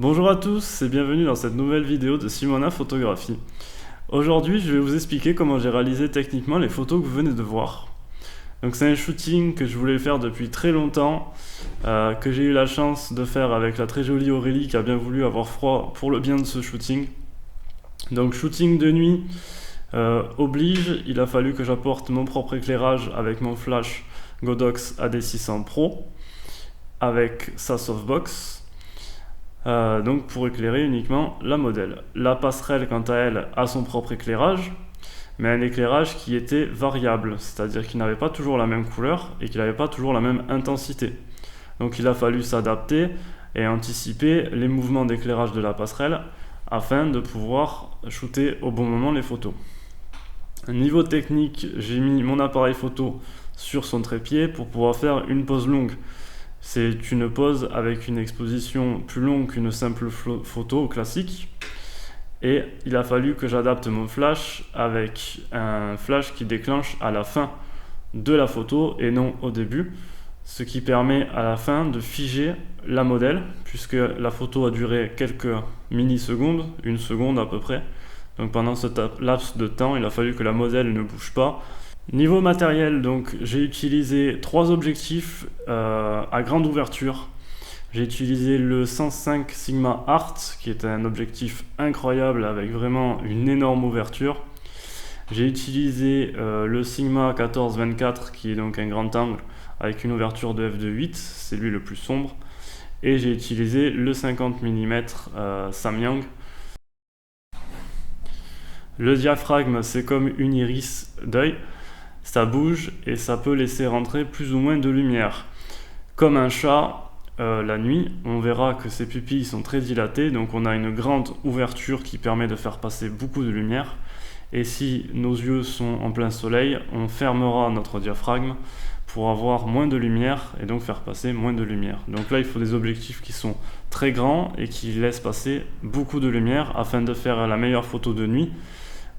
Bonjour à tous et bienvenue dans cette nouvelle vidéo de Simona Photographie. Aujourd'hui, je vais vous expliquer comment j'ai réalisé techniquement les photos que vous venez de voir. Donc c'est un shooting que je voulais faire depuis très longtemps, que j'ai eu la chance de faire avec la très jolie Aurélie qui a bien voulu avoir froid pour le bien de ce shooting. Donc shooting de nuit oblige, il a fallu que j'apporte mon propre éclairage avec mon flash Godox AD600 Pro avec sa softbox. Donc pour éclairer uniquement la modèle. La passerelle, quant à elle, a son propre éclairage, mais un éclairage qui était variable, c'est-à-dire qu'il n'avait pas toujours la même couleur et qu'il n'avait pas toujours la même intensité. Donc il a fallu s'adapter et anticiper les mouvements d'éclairage de la passerelle afin de pouvoir shooter au bon moment les photos. Niveau technique, j'ai mis mon appareil photo sur son trépied pour pouvoir faire une pose longue. C'est une pose avec une exposition plus longue qu'une simple photo classique. Et il a fallu que j'adapte mon flash avec un flash qui déclenche à la fin de la photo et non au début. Ce qui permet à la fin de figer la modèle, puisque la photo a duré quelques millisecondes, une seconde à peu près. Donc pendant ce laps de temps, il a fallu que la modèle ne bouge pas. Niveau matériel, donc j'ai utilisé 3 objectifs à grande ouverture. J'ai utilisé le 105 Sigma Art, qui est un objectif incroyable avec vraiment une énorme ouverture. J'ai utilisé le Sigma 14-24, qui est donc un grand angle avec une ouverture de f2.8, c'est lui le plus sombre. Et j'ai utilisé le 50 mm Samyang. Le diaphragme, c'est comme une iris d'œil. Ça bouge et ça peut laisser rentrer plus ou moins de lumière. Comme un chat, la nuit, on verra que ses pupilles sont très dilatées, donc on a une grande ouverture qui permet de faire passer beaucoup de lumière. Et si nos yeux sont en plein soleil, on fermera notre diaphragme pour avoir moins de lumière et donc faire passer moins de lumière. Donc là, il faut des objectifs qui sont très grands et qui laissent passer beaucoup de lumière afin de faire la meilleure photo de nuit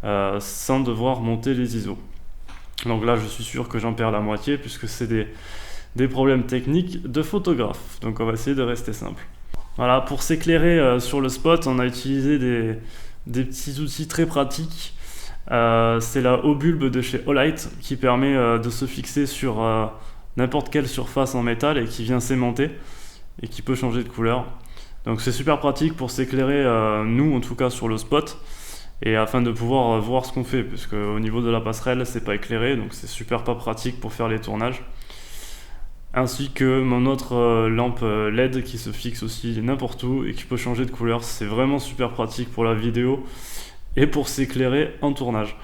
sans devoir monter les ISO. Donc là, je suis sûr que j'en perds la moitié puisque c'est des problèmes techniques de photographe. Donc on va essayer de rester simple. Voilà, pour s'éclairer sur le spot, on a utilisé des petits outils très pratiques. C'est la haut-bulbe de chez Olight qui permet de se fixer sur n'importe quelle surface en métal et qui vient s'aimanter et qui peut changer de couleur. Donc c'est super pratique pour s'éclairer, nous en tout cas sur le spot. Et afin de pouvoir voir ce qu'on fait, puisque au niveau de la passerelle c'est pas éclairé, donc c'est super pas pratique pour faire les tournages. Ainsi que mon autre lampe LED qui se fixe aussi n'importe où et qui peut changer de couleur. C'est vraiment super pratique pour la vidéo et pour s'éclairer en tournage.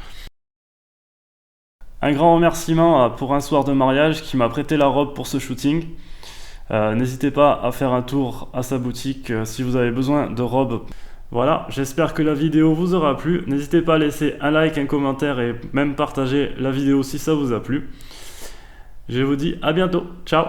Un grand remerciement pour un soir de mariage qui m'a prêté la robe pour ce shooting. N'hésitez pas à faire un tour à sa boutique si vous avez besoin de robes. Voilà, j'espère que la vidéo vous aura plu. N'hésitez pas à laisser un like, un commentaire et même partager la vidéo si ça vous a plu. Je vous dis à bientôt. Ciao!